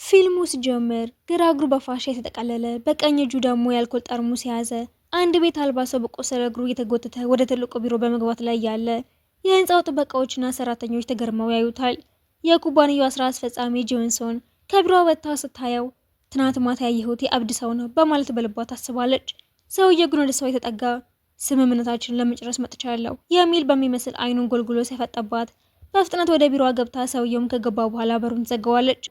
ፊልሙ ሲጀምር ግራ እግሩ በፋሻ የተጠቀለለ በቀኝ እጁ ደግሞ የአልኮል ጠርሙስ የያዘ አንድ ቤት አልባ ሰው በቆሰለ እግሩ እየተጎተተ ወደ ትልቁ ቢሮ በመግባት ላይ ያለ የህንፃው ጥበቃዎችና ሰራተኞች ተገርመው ያዩታል። የኩባንያው ስራ አስፈጻሚ ጆንሶን ከቢሮዋ ወጥታ ስታየው ትናንት ማታ ያየሁት የአብድ ሰው ነው በማለት በልቧ ታስባለች። ሰውዬው ግን ወደ ሰው የተጠጋ ስምምነታችንን ለመጨረስ መጥቻለሁ የሚል በሚመስል አይኑን ጎልጉሎ ሲያፈጠባት በፍጥነት ወደ ቢሮዋ ገብታ ሰውየውም ከገባ በኋላ በሩን ትዘጋዋለች።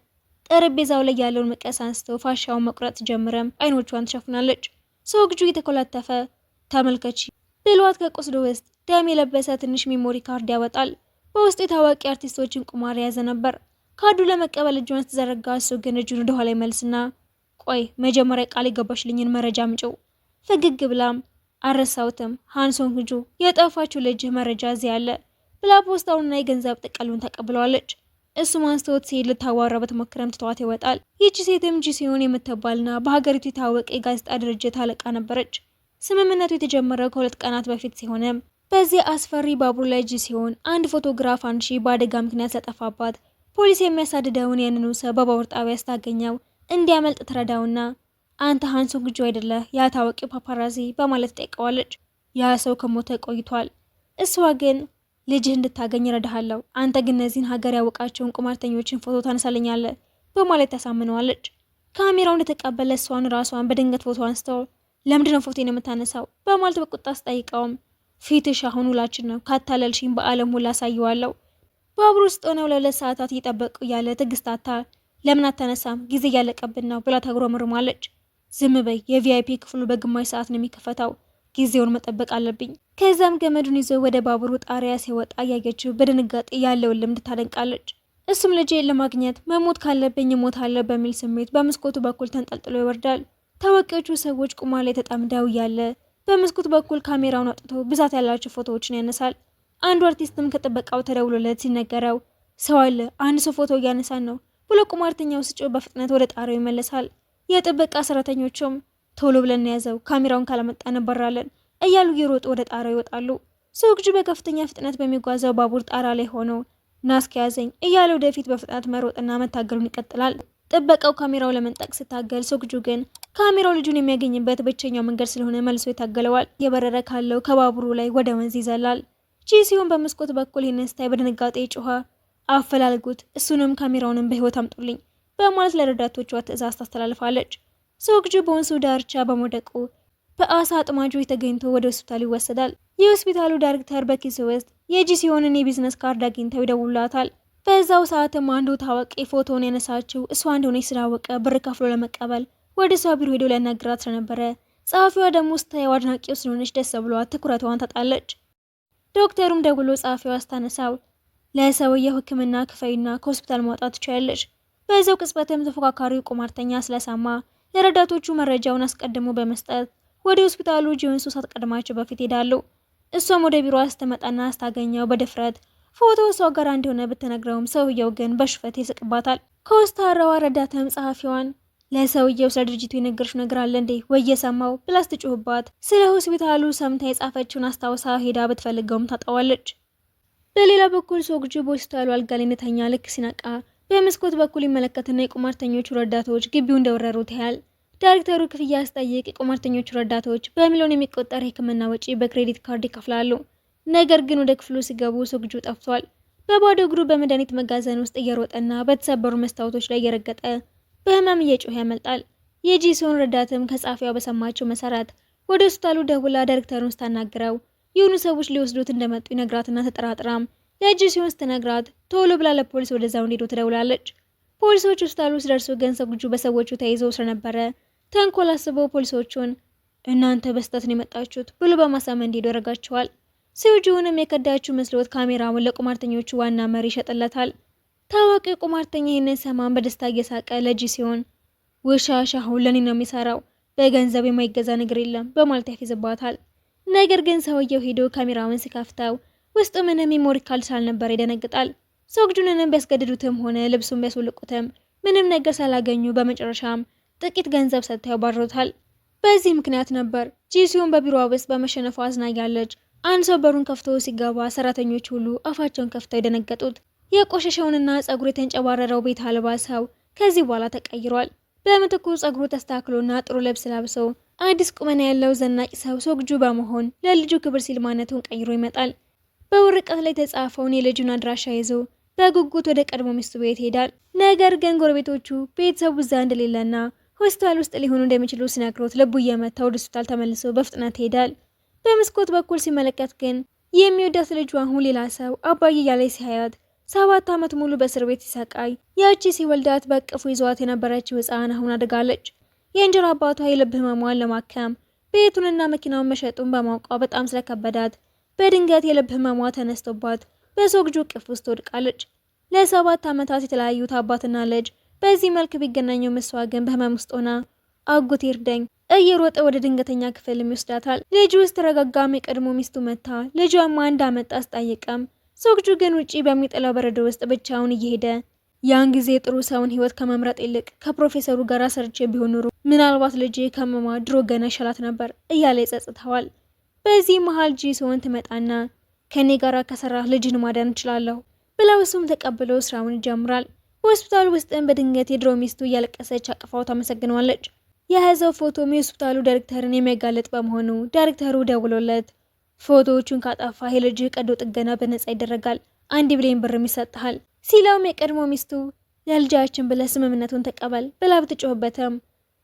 ጠረጴዛው ላይ ያለውን መቀስ አንስቶ ፋሻውን መቁረጥ ጀምረም አይኖቿን ትሸፍናለች። ሰው እጁ እየተኮላተፈ ተመልከች ብሏት ከቁስሉ ውስጥ ደም የለበሰ ትንሽ ሜሞሪ ካርድ ያወጣል። በውስጡ የታዋቂ አርቲስቶችን ቁማር የያዘ ነበር። ካርዱ ለመቀበል እጇን ስትዘረጋ እሱ ግን እጁን ወደ ኋላ ይመልስና ቆይ መጀመሪያ ቃል የገባሽልኝን መረጃ አምጪው። ፈገግ ብላም አረሳውትም ሃንሶን ህጁ የጠፋችው ልጅ መረጃ እዚህ አለ ብላ ፖስታውንና የገንዘብ ጥቅሉን ተቀብለዋለች። እሱም አንስቶት ሲሄድ ልታዋራ በተሞክረም ትተዋት ይወጣል። ይቺ ሴትም ጂሲዮን የምትባልና በሀገሪቱ የታወቀ የጋዜጣ ድርጅት አለቃ ነበረች። ስምምነቱ የተጀመረው ከ2 ቀናት በፊት ሲሆንም በዚህ አስፈሪ ባቡር ላይ ጂሲዮን አንድ ፎቶግራፍ አንሺ በአደጋ ምክንያት ስለጠፋባት ፖሊስ የሚያሳድደውን ያንኑ ሰው በባቡር ጣቢያ ስታገኘው እንዲያመልጥ ትረዳውና አንተ ሃንሶን ግጁ አይደለህ ያ ታዋቂው ፓፓራዚ በማለት ጠይቀዋለች። ያ ሰው ከሞተ ቆይቷል። እሷ ግን ልጅህ እንድታገኝ ረዳሃለሁ፣ አንተ ግን እነዚህን ሀገር ያወቃቸውን ቁማርተኞችን ፎቶ ታነሳለኛለህ በማለት ታሳምነዋለች። ካሜራው እንደተቀበለ እሷን ራሷን በድንገት ፎቶ አንስተው ለምንድነው ፎቶን የምታነሳው በማለት በቁጣ አስጠይቀውም ፊትሽ አሁን ውላችን ነው፣ ካታለልሽኝ በአለም ሁላ አሳየዋለሁ። ባቡር ውስጥ ሆነው ለ2 ሰዓታት እየጠበቁ ያለ ትግስታታ ለምን አታነሳም ጊዜ እያለቀብን ነው ብላ ታጉረመርማለች። ዝም በይ የቪአይፒ ክፍሉ በግማሽ ሰዓት ነው የሚከፈተው፣ ጊዜውን መጠበቅ አለብኝ። ከዛም ገመዱን ይዞ ወደ ባቡሩ ጣሪያ ሲወጣ እያየችው በድንጋጤ ያለውን ልምድ ታደንቃለች። እሱም ልጄን ለማግኘት መሞት ካለብኝ እሞታለሁ በሚል ስሜት በመስኮቱ በኩል ተንጠልጥሎ ይወርዳል። ታዋቂዎቹ ሰዎች ቁማር ላይ ተጠምደው እያለ በመስኮቱ በኩል ካሜራውን አውጥቶ ብዛት ያላቸው ፎቶዎችን ያነሳል። አንዱ አርቲስትም ከጥበቃው ተደውሎለት ሲነገረው ሰው አለ አንድ ሰው ፎቶ እያነሳን ነው ብሎ ቁማርተኛው ሲጮህ በፍጥነት ወደ ጣሪያው ይመለሳል። የጥበቃ ሰራተኞቹም ቶሎ ብለን ያዘው ካሜራውን ካላመጣ እንበራለን እያሉ እየሮጡ ወደ ጣራው ይወጣሉ። ሶግጁ በከፍተኛ ፍጥነት በሚጓዘው ባቡር ጣራ ላይ ሆኖ ናስኪ ያዘኝ እያለ ወደፊት በፍጥነት መሮጥና መታገሉን ይቀጥላል። ጥበቃው ካሜራው ለመንጠቅ ሲታገል ሶግጁ ግን ካሜራው ልጁን የሚያገኝበት ብቸኛው መንገድ ስለሆነ መልሶ ይታገለዋል። የበረረ ካለው ከባቡሩ ላይ ወደ ወንዝ ይዘላል። ጂሲዮን በመስኮት በኩል ይህንን ስታይ በድንጋጤ ጮኸ አፈላልጉት፣ እሱንም ካሜራውንም በህይወት አምጡልኝ በማለት ለረዳቶቿ ትዕዛዝ ታስተላልፋለች። ሶግጁ በወንዙ ዳርቻ በመውደቁ በአሳ አጥማጁ ተገኝቶ ወደ ሆስፒታል ይወሰዳል። የሆስፒታሉ ዳይሬክተር በኪሱ ውስጥ የጂሲዮንን የቢዝነስ ካርድ አግኝተው ይደውላታል። በዛው ሰዓትም አንዱ ታዋቂ ፎቶን ያነሳችው እሷ እንደሆነች ስላወቀ ብር ከፍሎ ለመቀበል ወደ እሷ ቢሮ ሄዶ ሊያናግራት ስለነበረ ጸሐፊዋ ደግሞ ስታየው አድናቂው ስለሆነች ደስ ብሏት ትኩረቷን ታጣለች። ዶክተሩም ደውሎ ጸሐፊዋ ስታነሳው ለሰውየው ሕክምና ክፈይና ከሆስፒታል ማውጣት ትችያለሽ። በዛው ቅጽበትም ተፎካካሪው ቁማርተኛ ስለሰማ ለረዳቶቹ መረጃውን አስቀድሞ በመስጠት ወደ ሆስፒታሉ ጂንሱ ሳትቀድማቸው በፊት ሄዳሉ። እሷም ወደ ቢሮዋ ስትመጣና ስታገኘው በድፍረት ፎቶ እሷ ጋር እንደሆነ ብትነግረውም ሰውየው ግን በሽፈት ይስቅባታል። ከውስታራዋ ረዳትም ጸሐፊዋን ለሰውየው ስለ ድርጅቱ የነገርሽው ነገር አለ እንዴ ወይ የሰማው ብላ ስትጮህባት ስለ ሆስፒታሉ ሰምታ የጻፈችውን አስታውሳ ሄዳ ብትፈልገውም ታጣዋለች። በሌላ በኩል ሶግጁ በሆስፒታሉ አልጋ ላይ እንደተኛ ልክ ሲነቃ በመስኮት በኩል ይመለከትና የቁማርተኞቹ ረዳቶች ግቢው እንደወረሩት ያህል ዳይሬክተሩ ክፍያ አስጠይቅ የቁማርተኞቹ ረዳቶች በሚሊዮን የሚቆጠር የሕክምና ወጪ በክሬዲት ካርድ ይከፍላሉ። ነገር ግን ወደ ክፍሉ ሲገቡ ሶግጁ ጠፍቷል። በባዶ እግሩ በመድኃኒት መጋዘን ውስጥ እየሮጠና በተሰበሩ መስታወቶች ላይ እየረገጠ በህመም እየጮኸ ያመልጣል። የጂሲዮን ረዳትም ከጻፊያው በሰማቸው መሰረት ወደ ሆስፒታሉ ደውላ ዳይሬክተሩን ስታናግረው የሆኑ ሰዎች ሊወስዱት እንደመጡ ይነግራትና ተጠራጥራም ለጂሲዮን ስትነግራት ቶሎ ብላ ለፖሊስ ወደዛው እንዲሄዱ ትደውላለች። ፖሊሶች ሆስፒታሉ ሲደርሱ ግን ሶግጁ በሰዎቹ ተይዘው ስለነበረ ተንኮል አስበው ፖሊሶቹን እናንተ በስተት ነው የመጣችሁት ብሎ በማሳመን እንዲሄዱ ያደርጋቸዋል። ሶግጁንም የከዳችው መስሎት ካሜራውን ለቁማርተኞቹ ዋና መሪ ይሸጥለታል። ታዋቂው ቁማርተኛ ይህንን ሰማን በደስታ እየሳቀ ለጂሲዮን ውሻሻ አሁን ለኔ ነው የሚሰራው፣ በገንዘብ የማይገዛ ነገር የለም በማለት ያፌዝባታል። ነገር ግን ሰውየው ሄዶ ካሜራውን ሲከፍተው ውስጡ ምንም ሜሞሪ ካርድ ስላልነበር ይደነግጣል። ሶግጁንንም ቢያስገድዱትም ሆነ ልብሱን ቢያስወልቁትም ምንም ነገር ስላላገኙ በመጨረሻም ጥቂት ገንዘብ ሰጥተው ያባርሩታል። በዚህ ምክንያት ነበር ጂሲዮን በቢሮዋ ውስጥ በመሸነፏ አዝናያለች። አንድ ሰው በሩን ከፍቶ ሲገባ ሰራተኞች ሁሉ አፋቸውን ከፍተው የደነገጡት። የቆሸሸውንና ጸጉሩ የተንጨባረረው ቤት አልባ ሰው ከዚህ በኋላ ተቀይሯል። በምትኩ ጸጉሩ ተስተካክሎና ጥሩ ልብስ ለብሶ አዲስ ቁመና ያለው ዘናጭ ሰው ሶግጁ በመሆን ለልጁ ክብር ሲል ማንነቱን ቀይሮ ይመጣል። በወረቀት ላይ የተጻፈውን የልጁን አድራሻ ይዞ በጉጉት ወደ ቀድሞ ሚስቱ ቤት ይሄዳል። ነገር ግን ጎረቤቶቹ ቤተሰቡ እዛ እንደሌለና ሆስፒታል ውስጥ ሊሆኑ እንደሚችሉ ሲነግሩት ልቡ እየመታ ወደ ሆስፒታል ተመልሶ በፍጥነት ይሄዳል። በመስኮት በኩል ሲመለከት ግን የሚወዳት ልጁ አሁን ሌላ ሰው አባዬ እያለ ሲያያት 7 ዓመት ሙሉ በእስር ቤት ሲሰቃይ ያቺ ሲወልዳት በቅፉ ይዟት የነበረችው ሕፃን አሁን አድጋለች። የእንጀራ አባቷ የልብ ህመሟን ለማከም ቤቱንና መኪናውን መሸጡን በማውቋ በጣም ስለከበዳት በድንገት የልብ ህመሟ ተነስቶባት በሶግጁ እቅፍ ውስጥ ትወድቃለች። ለ7 ዓመታት የተለያዩት አባትና ልጅ በዚህ መልክ ቢገናኙም እሷ ግን በህመም ውስጥ ሆና አጎቴ እርዳኝ እየሮጠ ወደ ድንገተኛ ክፍል ይወስዳታል። ልጁ ውስጥ ተረጋጋሚ የቀድሞ ሚስቱ መታ ልጇን ማን እንዳመጣ አስጠይቀም ሶግጁ ግን ውጪ በሚጥለው በረዶ ውስጥ ብቻውን እየሄደ ያን ጊዜ ጥሩ ሰውን ህይወት ከመምረጥ ይልቅ ከፕሮፌሰሩ ጋር ሰርቼ ቢሆን ኖሮ ምናልባት ልጄ ከመማ ድሮ ገና ይሻላት ነበር እያለ ይጸጽተዋል። በዚህ መሃል ጂሶን ትመጣና ከኔ ጋር ከሰራህ ልጅን ማዳን እችላለሁ ብለው እሱም ተቀብሎ ስራውን ይጀምራል። በሆስፒታሉ ውስጥም በድንገት የድሮ ሚስቱ እያለቀሰች አቅፋው ታመሰግነዋለች። የያዘው ፎቶም የሆስፒታሉ ዳይሬክተርን የሚያጋልጥ በመሆኑ ዳይሬክተሩ ደውሎለት ፎቶዎቹን ካጠፋ የልጅህ ቀዶ ጥገና በነጻ ይደረጋል፣ 1 ቢሊዮን ብርም ይሰጥሃል ሲለውም የቀድሞ ሚስቱ ለልጃችን ብለህ ስምምነቱን ተቀበል ብላ ብትጮህበትም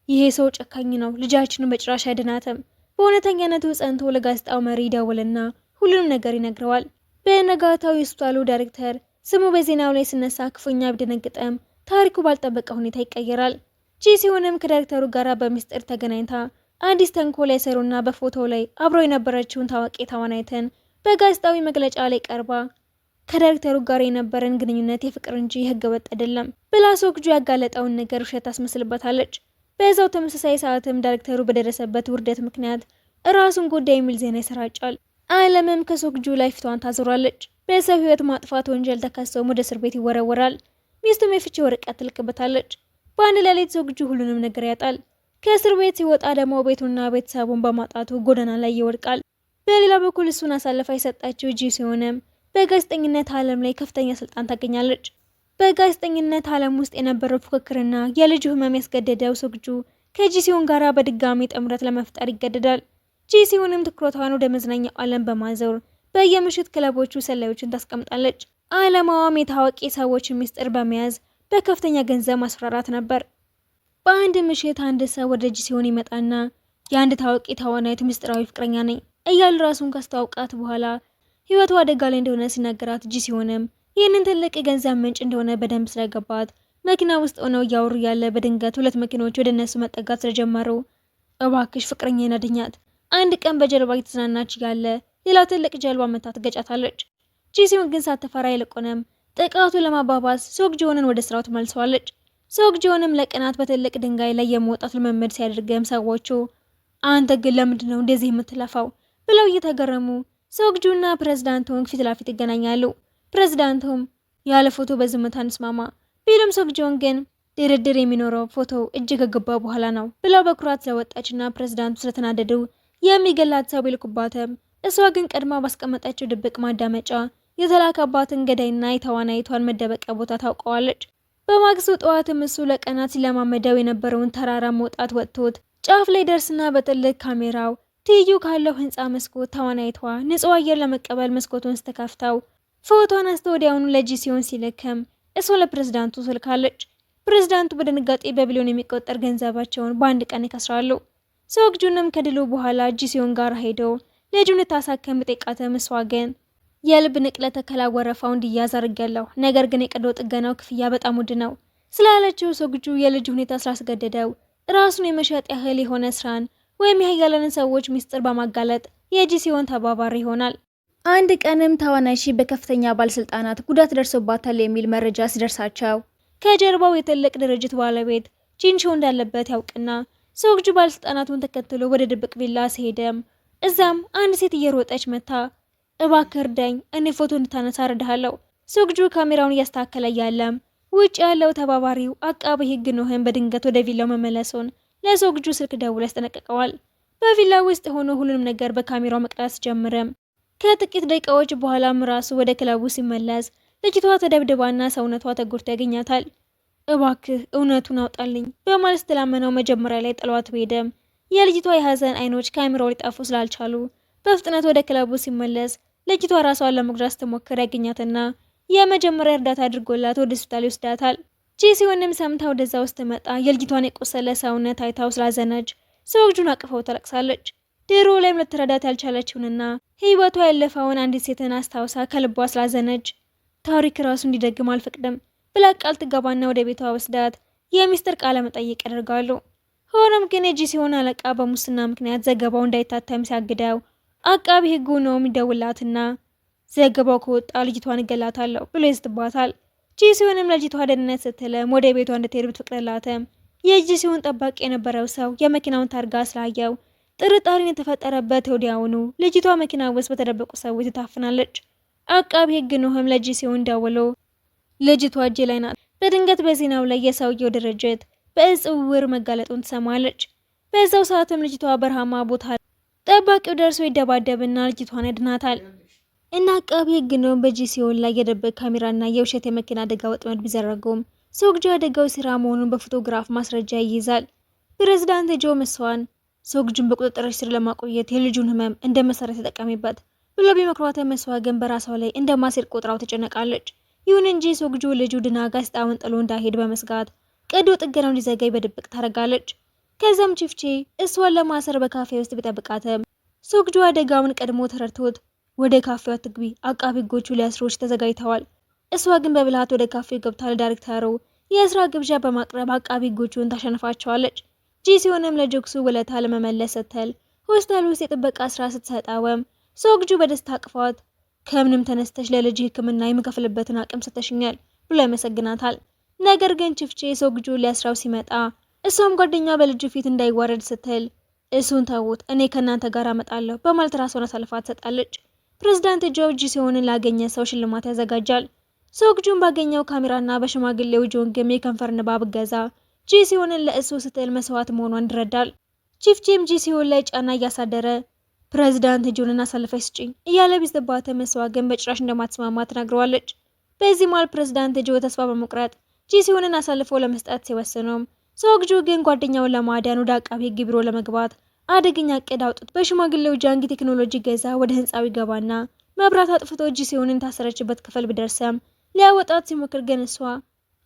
ይሄ ሰው ጨካኝ ነው፣ ልጃችንን በጭራሽ አይድናትም። በእውነተኛነቱ ጸንቶ ለጋዜጣው መሪ ደውልና ሁሉንም ነገር ይነግረዋል። በነጋታው የሆስፒታሉ ዳይሬክተር ስሙ በዜናው ላይ ሲነሳ ክፉኛ ቢደነግጥም ታሪኩ ባልጠበቀ ሁኔታ ይቀየራል። ጂሲዮንም ከዳይሬክተሩ ጋር በሚስጥር ተገናኝታ አዲስ ተንኮል ያሰሩና በፎቶው ላይ አብሮ የነበረችውን ታዋቂ ተዋናይትን በጋዜጣዊ መግለጫ ላይ ቀርባ ከዳይሬክተሩ ጋር የነበረን ግንኙነት የፍቅር እንጂ የህገ ወጥ አይደለም ብላ ሶግጁ ያጋለጠውን ነገር ውሸት ታስመስልበታለች። በዛው ተመሳሳይ ሰዓትም ዳይሬክተሩ በደረሰበት ውርደት ምክንያት ራሱን ጉዳይ የሚል ዜና ይሰራጫል። ዓለምም ከሶግጁ ላይ ፊቷን ታዞራለች። በሰው ህይወት ማጥፋት ወንጀል ተከሰውም ወደ እስር ቤት ይወረወራል። ሚስቱም የፍቺ ወረቀት ትልክበታለች። በአንድ ሌሊት ሶግጁ ሁሉንም ነገር ያጣል። ከእስር ቤት ሲወጣ ደግሞ ቤቱና ቤተሰቡን በማጣቱ ጎዳና ላይ ይወድቃል። በሌላ በኩል እሱን አሳልፋ የሰጣችው ጂሲዮንም በጋዜጠኝነት ዓለም ላይ ከፍተኛ ስልጣን ታገኛለች። በጋዜጠኝነት ዓለም ውስጥ የነበረው ፉክክርና የልጁ ህመም ያስገደደው ሶግጁ ከጂሲዮን ጋራ በድጋሚ ጥምረት ለመፍጠር ይገደዳል። ጂሲዮንም ትኩረቷን ወደ መዝናኛው ዓለም በማዞር በየምሽት ክለቦቹ ሰላዮችን ታስቀምጣለች። ዓላማዋም የታዋቂ ሰዎችን ሚስጥር በመያዝ በከፍተኛ ገንዘብ ማስፈራራት ነበር። በአንድ ምሽት አንድ ሰው ወደ ጂሲዮን ይመጣና የአንድ ታዋቂ ተዋናይት ምስጢራዊ ፍቅረኛ ነኝ እያለ ራሱን ካስተዋወቃት በኋላ ህይወቷ አደጋ ላይ እንደሆነ ሲናገራት ጂሲዮንም ይህንን ትልቅ የገንዘብ ምንጭ እንደሆነ በደንብ ስለገባት መኪና ውስጥ ሆነው እያወሩ ያለ በድንገት 2 መኪኖች ወደ እነሱ መጠጋት ስለጀመሩ እባክሽ ፍቅረኛዬን አድኛት፣ አንድ ቀን በጀልባ እየተዝናናች ያለ ሌላ ትልቅ ጀልባ መታ ትገጫታለች። ጂሲዮን ግን ሳትፈራ ይልቁንም ጥቃቱ ለማባባስ ሶግጆንን ወደ ስራው ትመልሰዋለች። ሶግጆንም ለቀናት በትልቅ ድንጋይ ላይ የመውጣት ልምምድ ሲያደርግም ሰዎቹ አንተ ግን ለምንድን ነው እንደዚህ የምትለፋው ብለው እየተገረሙ ሶግጁና ፕሬዝዳንት ሆንግ ፊት ለፊት ይገናኛሉ። ፕሬዝዳንቱም ያለ ፎቶ በዝምታ እንስማማ ቢሉም ሶግጆን ግን ድርድር የሚኖረው ፎቶ እጅግ ከገባ በኋላ ነው ብለው በኩራት ስለወጣችና ፕሬዝዳንቱ ስለተናደዱ የሚገላት ሰው ቢልኩባትም እሷ ግን ቀድማ ባስቀመጠችው ድብቅ ማዳመጫ የተላከባትን ገዳይና የተዋናይቷን መደበቂያ ቦታ ታውቀዋለች። በማግስቱ ጠዋትም እሱ ለቀናት ሲለማመደው የነበረውን ተራራ መውጣት ወጥቶት ጫፍ ላይ ደርስና በጥልቅ ካሜራው ትይዩ ካለው ህንፃ መስኮት ተዋናይቷ ንጹህ አየር ለመቀበል መስኮቱን ስተከፍተው ፎቶን አንስቶ ወዲያውኑ ለጂሲዮን ሲልክም እሷ ለፕሬዝዳንቱ ትልካለች። ፕሬዝዳንቱ በድንጋጤ በቢሊዮን የሚቆጠር ገንዘባቸውን በአንድ ቀን ይከስራሉ። ሶግጁንም ከድሉ በኋላ ጂሲዮን ጋር ሄደው ልጁን ታሳከም ጠይቃተም እሷ ግን የልብ ንቅለ ተከላ ወረፋው እንዲያዝ አድርጋለሁ፣ ነገር ግን የቀዶ ጥገናው ክፍያ በጣም ውድ ነው ስላለችው ሶግጁ የልጅ ሁኔታ ስላስገደደው ራሱን የመሸጥ ያህል የሆነ ስራን ወይም የሀያላንን ሰዎች ሚስጥር በማጋለጥ የጂሲዮን ተባባሪ ይሆናል። አንድ ቀንም ተዋናይሺ በከፍተኛ ባለስልጣናት ጉዳት ደርሶባታል የሚል መረጃ ሲደርሳቸው ከጀርባው የትልቅ ድርጅት ባለቤት ጂንሾ እንዳለበት ያውቅና ሶግጁ ባለስልጣናቱን ተከትሎ ወደ ድብቅ ቪላ ሲሄድም እዛም አንድ ሴት እየሮጠች መታ እባክህ እርዳኝ፣ እኔ ፎቶ እንድታነሳ እረዳሃለሁ። ሶግጁ ካሜራውን እያስተካከለ ያለም ውጭ ያለው ተባባሪው አቃቤ ሕግ ኖህን በድንገት ወደ ቪላው መመለሱን ለሶግጁ ስልክ ደውሎ ያስጠነቅቀዋል። በቪላ ውስጥ ሆኖ ሁሉንም ነገር በካሜራው መቅረጽ ጀመረም። ከጥቂት ደቂቃዎች በኋላም ራሱ ወደ ክለቡ ሲመለስ ልጅቷ ተደብድባና ሰውነቷ ተጎድታ ያገኛታል። እባክህ እውነቱን አውጣልኝ በማለት ስትለምነው መጀመሪያ ላይ ጥሏት ሄደም። የልጅቷ የሀዘን አይኖች ከአእምሮው ሊጠፉ ስላልቻሉ በፍጥነት ወደ ክለቡ ሲመለስ ልጅቷ ራሷን ለመጉዳት ስትሞክር ያገኛትና የመጀመሪያ እርዳታ አድርጎላት ወደ ሆስፒታል ይወስዳታል። ጂሲዮንም ሰምታ ወደዛ ውስጥ መጣ የልጅቷን የቆሰለ ሰውነት አይታው ስላዘነች ሰዎቹን አቅፈው ተለቅሳለች። ድሮ ላይም ልትረዳት ያልቻለችውንና ህይወቷ ያለፈውን አንዲት ሴትን አስታውሳ ከልቧ ስላዘነች ታሪክ ራሱ እንዲደግም አልፈቅድም ብላ ቃል ትገባና ወደ ቤቷ ወስዳት የሚስጥር ቃለ መጠይቅ ያደርጋሉ። ሆኖም ግን የጂሲዮን አለቃ በሙስና ምክንያት ዘገባው እንዳይታተም ሲያግደው አቃቢ ህጉ ነው የሚደውላትና ዘገባው ከወጣ ልጅቷን እገላታለሁ ብሎ ይዝትባታል። ጂሲዮንም ለልጅቷ ደህንነት ስትልም ወደ ቤቷ እንድትሄድ ብትፈቅድላትም የጂሲዮን ጠባቂ የነበረው ሰው የመኪናውን ታርጋ ስላየው ጥርጣሬን የተፈጠረበት ወዲያውኑ ልጅቷ መኪና ውስጥ በተደበቁ ሰዎች ትታፍናለች። አቃቢ ህግ ኖህም ለጂሲዮን ደውሎ ልጅቷ እጅ ላይ ናት። በድንገት በዜናው ላይ የሰውየው ድርጅት በእጽ ዝውውር መጋለጡን ትሰማለች። በዛው ሰዓትም ልጅቷ በረሃማ ቦታ ጠባቂው ደርሶ ይደባደብና ልጅቷን ያድናታል። እና አቃቢ ህግ ነው በጂሲዮን ላይ የደበቅ ካሜራና የውሸት የመኪና አደጋ ወጥመድ ቢዘረጉም ሶግጁ አደጋው ስራ መሆኑን በፎቶግራፍ ማስረጃ ይይዛል። ፕሬዝዳንት ጆ መስዋን ሶግጁን በቁጥጥር ስር ለማቆየት የልጁን ህመም እንደ መሰረት ተጠቀሚበት ብሎ ቢመክሯት መስዋ ግን በራሷ ላይ እንደ ማሴር ቆጥራው ተጨነቃለች። ይሁን እንጂ ሶግጁ ልጁ ድና ጋዜጣውን ጥሎ እንዳይሄድ በመስጋት ቀዶ ጥገናው እንዲዘገይ በድብቅ ታደርጋለች። ከዛም ቺፍቼ እሷን ለማሰር በካፌ ውስጥ ቢጠብቃትም ሶግጁ አደጋውን ቀድሞ ተረድቶት ወደ ካፌው አትግቢ፣ አቃቢ ህጎቹ ሊያስሮች ተዘጋጅተዋል። እሷ ግን በብልሃት ወደ ካፌው ገብታ ለዳይሬክተሩ የስራ ግብዣ በማቅረብ አቃቢ ህጎቹን ታሸንፋቸዋለች። ጂሲዮንም ለጆክሱ ውለታ ለመመለስ ስትል ሆስፒታል ውስጥ የጥበቃ ስራ ስትሰጠውም ሶግጁ በደስታ አቅፏት ከምንም ተነስተሽ ለልጅ ህክምና የምከፍልበትን አቅም ሰተሽኛል ብሎ ያመሰግናታል። ነገር ግን ቺፍቼ ሶግጁ ሊያስራው ሲመጣ እሷም ጓደኛ በልጁ ፊት እንዳይዋረድ ስትል እሱን ተውት እኔ ከእናንተ ጋር አመጣለሁ በማለት ራሷን አሳልፋ ትሰጣለች። ፕሬዝዳንት ጆ ጂሲዮንን ላገኘ ሰው ሽልማት ያዘጋጃል። ሶግጁን ባገኘው ካሜራና በሽማግሌው ጆን ግም የከንፈር ንባብ ገዛ ጂሲዮንን ለእሱ ስትል መስዋዕት መሆኗን ይረዳል። ቺፍቼም ጂሲዮን ላይ ጫና እያሳደረ ፕሬዝዳንት ጆንን አሳልፈሽ ስጪኝ እያለ ቢዝትባት መስዋ ግን በጭራሽ እንደማትስማማ ተናግረዋለች። በዚህ መሃል ፕሬዝዳንት ጆ ተስፋ በመቁረጥ ጂሲዮንን አሳልፎ ለመስጠት ሲወስኑም ሶግጁ ግን ጓደኛውን ለማዳን ወደ አቃቢ ህግ ቢሮ ለመግባት አደገኛ እቅድ አውጥቶ በሽማግሌው ጃንጊ ቴክኖሎጂ ገዛ ወደ ህንጻው ይገባና መብራት አጥፍቶ ጂሲዮንን ታሰረችበት ክፍል ቢደርሰም ሊያወጣት ሲሞክር ግን እሷ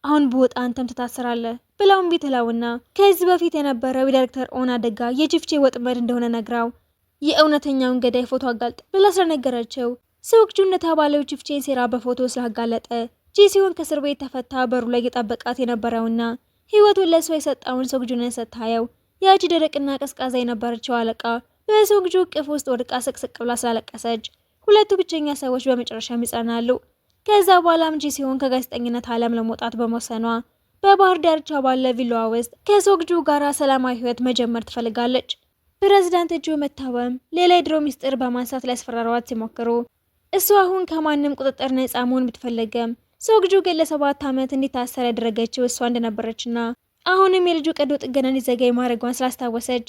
አሁን በወጣ አንተም ትታሰራለህ ብላውን ቢትለውና ከዚህ በፊት የነበረው የዳይሬክተር ኦን አደጋ የቺፍቼ ወጥመድ እንደሆነ ነግራው የእውነተኛውን ገዳይ ፎቶ አጋልጥ ብላ ስለነገረችው ሶግጁ እንደተባለው ቺፍቼን ሴራ በፎቶ ስላጋለጠ ጂሲዮን ከእስር ቤት ተፈታ በሩ ላይ የጠበቃት የነበረውና ህይወቱን ለእሷ የሰጠውን ሶግጁንን ስታየው ያቺ ደረቅና ቀዝቃዛ የነበረችው አለቃ በሶግጁ እቅፍ ውስጥ ወድቃ ስቅስቅ ብላ ስላለቀሰች ሁለቱ ብቸኛ ሰዎች በመጨረሻም ይጸናሉ። ከዛ በኋላም ጂሲዮን ከጋዜጠኝነት ዓለም ለመውጣት በመወሰኗ በባህር ዳርቻ ባለ ቪላዋ ውስጥ ከሶግጁ ጋር ሰላማዊ ህይወት መጀመር ትፈልጋለች። ፕሬዝዳንት ጆ መታወም ሌላ የድሮ ሚስጥር በማንሳት ሊያስፈራሯት ሲሞክሩ እሱ አሁን ከማንም ቁጥጥር ነፃ መሆን ብትፈልገም ሶግጁ ግን ለ7 ዓመት እንዲታሰር ያደረገችው እሷ እንደነበረችና አሁንም የልጁ ቀዶ ጥገና እንዲዘገይ ማድረጓን ስላስታወሰች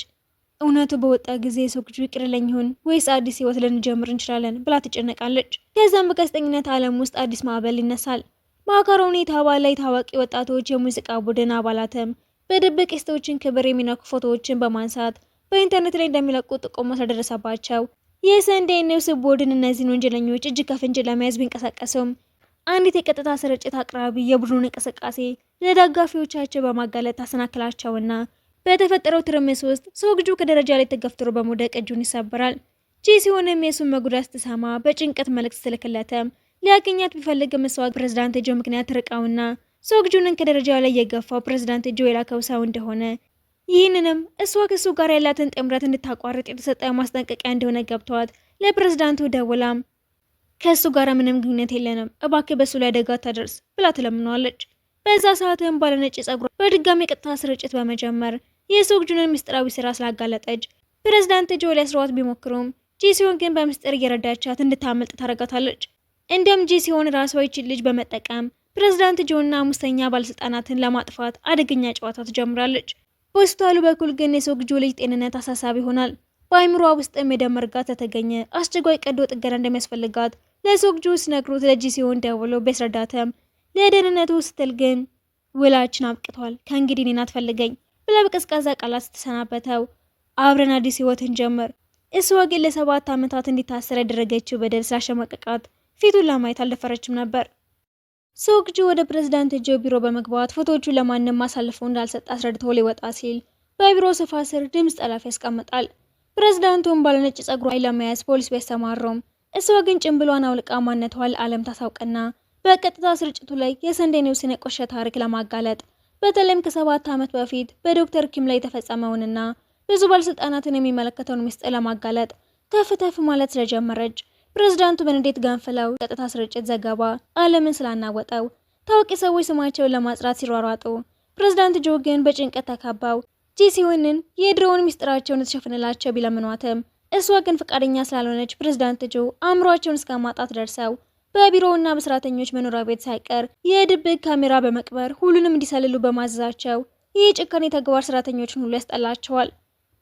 እውነቱ በወጣ ጊዜ ሶግጁ ይቅርለኝ ይሆን ወይስ አዲስ ህይወት ልንጀምር እንችላለን ብላ ትጨነቃለች። ከዛም በጋዜጠኝነት ዓለም ውስጥ አዲስ ማዕበል ይነሳል። ማካሮኒ የተባለ ታዋቂ ወጣቶች የሙዚቃ ቡድን አባላትም በድብቅ የሴቶችን ክብር የሚነኩ ፎቶዎችን በማንሳት በኢንተርኔት ላይ እንደሚለቁ ጥቆማ ስለደረሰባቸው የሰንዴይ ኒውስ ቡድን እነዚህን ወንጀለኞች እጅ ከፍንጅ ለመያዝ ቢንቀሳቀሱም አንዲት የቀጥታ ስርጭት አቅራቢ የቡድኑን እንቅስቃሴ ለደጋፊዎቻቸው በማጋለጥ ታሰናክላቸውና በተፈጠረው ትርምስ ውስጥ ሶግጁ ከደረጃ ላይ ተገፍትሮ በመውደቅ እጁን ይሰበራል። ጂሲዮንም የሱን መጉዳት ስትሰማ በጭንቀት መልእክት ትልክለትም ሊያገኛት ቢፈልግም እሷ ፕሬዝዳንት ጆ ምክንያት ርቃውና ሶግጁንን ከደረጃ ላይ የገፋው ፕሬዝዳንት ጆ የላከው ሰው እንደሆነ ይህንንም እሷ ከሱ ጋር ያላትን ጥምረት እንድታቋርጥ የተሰጠ ማስጠንቀቂያ እንደሆነ ገብቷት ለፕሬዝዳንቱ ደውላም ከሱ ጋር ምንም ግንኙነት የለንም እባክህ በሱ ላይ አደጋ ታደርስ ብላ ትለምነዋለች። በዛ ሰዓትም ባለነጭ ጸጉሯ በድጋሚ ቀጥታ ስርጭት በመጀመር የሶግጁንን ምስጢራዊ ስራ ስላጋለጠች ፕሬዝዳንት ጆ ሊያስሯት ቢሞክሩም ጂሲዮን ግን በምስጢር እየረዳቻት እንድታመልጥ ታረጋታለች። እንደም ጂሲዮን ራሷ ይችን ልጅ በመጠቀም ፕሬዝዳንት ጆና ሙሰኛ ባለስልጣናትን ለማጥፋት አደገኛ ጨዋታ ትጀምራለች። በሆስፒታሉ በኩል ግን የሶግጁ ልጅ ጤንነት አሳሳቢ ይሆናል። በአይምሯ ውስጥም የደም መርጋት ተገኘ። አስቸኳይ ቀዶ ጥገና እንደሚያስፈልጋት ለሶግጁ ሲነግሩት ለጂሲዮን ደውሎ ቢያስረዳትም ለደህንነቱ ስትል ግን ውላችን አብቅቷል፣ ከእንግዲህ እኔን አትፈልገኝ ብላ በቀዝቃዛ ቃላት ስትሰናበተው አብረን አዲስ ህይወትን ጀመር። እሷ ግን ለ7 ዓመታት እንዲታሰር ያደረገችው በደል ስላሸማቀቃት ፊቱን ለማየት አልደፈረችም ነበር። ሶግጁ ወደ ፕሬዝዳንት ጆ ቢሮ በመግባት ፎቶዎቹን ለማንም አሳልፈው እንዳልሰጥ አስረድቶ ሊወጣ ሲል በቢሮ ሶፋ ስር ድምፅ ጠላፊ ያስቀምጣል። ፕሬዝዳንቱም ባለነጭ ጸጉሯ ለመያዝ ፖሊስ ቢያሰማራውም እሷ ግን ጭንብሏን አውልቃ ማንነቷን ለዓለም ታሳውቅና በቀጥታ ስርጭቱ ላይ የሰንዴ ኒውስን የቆሸ ታሪክ ለማጋለጥ በተለይም ከ7 ዓመት በፊት በዶክተር ኪም ላይ የተፈጸመውንና ብዙ ባለስልጣናትን የሚመለከተውን ምስጢር ለማጋለጥ ተፍ ማለት ስለጀመረች ፕሬዝዳንቱ በንዴት ገንፍለው ቀጥታ ስርጭት ዘገባ ዓለምን ስላናወጠው ታዋቂ ሰዎች ስማቸውን ለማጽራት ሲሯሯጡ ፕሬዝዳንት ጆ ግን በጭንቀት ተከባው ጂሲዮንን የድሮውን ምስጢራቸውን ተሸፍንላቸው ቢለምኗትም እሷ ግን ፈቃደኛ ስላልሆነች ፕሬዝዳንት ጆ አእምሯቸውን እስከ ማጣት ደርሰው በቢሮውና በሰራተኞች መኖሪያ ቤት ሳይቀር የድብቅ ካሜራ በመቅበር ሁሉንም እንዲሰልሉ በማዘዛቸው ይህ ጭካኔ ተግባር ሰራተኞችን ሁሉ ያስጠላቸዋል።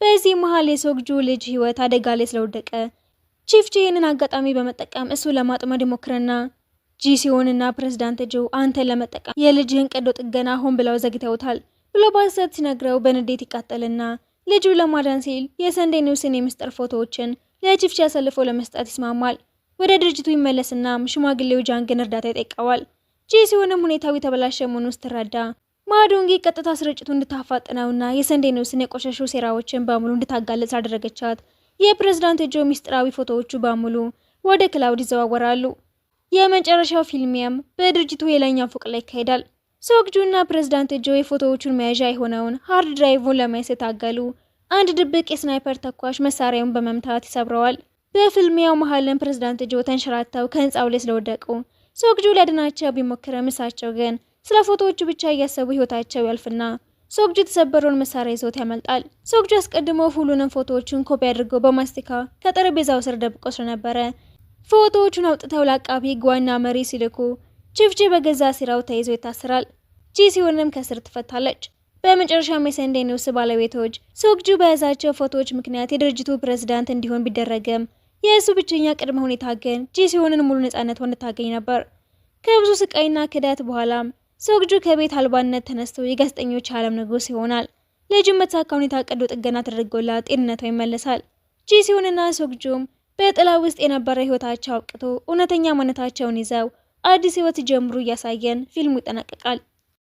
በዚህ መሃል የሶግጁ ልጅ ህይወት አደጋ ላይ ስለወደቀ ቺፍቺ ይህንን አጋጣሚ በመጠቀም እሱ ለማጥመድ ይሞክርና ጂሲዮንና ፕሬዝዳንት ጆ አንተን ለመጠቀም የልጅህን ቀዶ ጥገና ሆን ብለው ዘግተውታል ብሎ በሐሰት ሲነግረው በንዴት ይቃጠልና ልጁ ለማዳን ሲል የሰንዴ ኒውስን የምስጢር ፎቶዎችን ለቺፍቺ አሳልፎ ለመስጠት ይስማማል። ወደ ድርጅቱ ይመለስና ሽማግሌው ጃንግን እርዳታ ይጠይቀዋል። ጂሲዮንም ሁኔታው የተበላሸ መሆኑን ስትረዳ ማዶንጊ ቀጥታ ስርጭቱ እንድታፋጥነውና የሰንዴ ኒውስን የቆሸሹ ሴራዎችን በሙሉ እንድታጋለጽ አደረገቻት። የፕሬዝዳንት ጆ ሚስጥራዊ ፎቶዎቹ በሙሉ ወደ ክላውድ ይዘዋወራሉ። የመጨረሻው ፊልሚያም በድርጅቱ የላይኛው ፎቅ ላይ ይካሄዳል። ሶግጁና ፕሬዝዳንት ጆ የፎቶዎቹን መያዣ የሆነውን ሃርድ ድራይቭን ለማየት ሲታገሉ አንድ ድብቅ የስናይፐር ተኳሽ መሳሪያውን በመምታት ይሰብረዋል። በፊልሚያው መሀልም ፕሬዝዳንት ጆ ተንሸራተው ከህንፃው ላይ ስለወደቁ ሶግጁ ሊያድናቸው ቢሞክርም እሳቸው ግን ስለ ፎቶዎቹ ብቻ እያሰቡ ህይወታቸው ያልፍና ሶግጁ የተሰበረውን መሳሪያ ይዞት ያመልጣል። ሶግጁ አስቀድሞ ሁሉንም ፎቶዎቹን ኮፒ አድርገው በማስቲካ ከጠረጴዛው ስር ደብቆ ስለነበረ ፎቶዎቹን አውጥተው ለአቃቢ ህግ ዋና መሪ ሲልኩ ቺፍቺ በገዛ ስራው ተይዞ ይታሰራል። ጂሲዮንም ከስር ትፈታለች። በመጨረሻም የሰንዴ ኒውስ ባለቤቶች ሶግጁ በያዛቸው ፎቶዎች ምክንያት የድርጅቱ ፕሬዝዳንት እንዲሆን ቢደረግም የእሱ ብቸኛ ቅድመ ሁኔታ ግን ጂሲዮንን ሙሉ ነፃነት እንድታገኝ ነበር። ከብዙ ስቃይና ክዳት በኋላም ሶግጁ ከቤት አልባነት ተነስቶ የጋዜጠኞች ዓለም ንጉስ ይሆናል። ልጁም በተሳካ ሁኔታ ቀዶ ጥገና ተደርጎላት ጤንነቷ ይመለሳል። ጂሲዮንና ሶግጁም በጥላ ውስጥ የነበረ ህይወታቸው አብቅቶ እውነተኛ ማንነታቸውን ይዘው አዲስ ህይወት ጀምሩ እያሳየን ፊልሙ ይጠናቀቃል።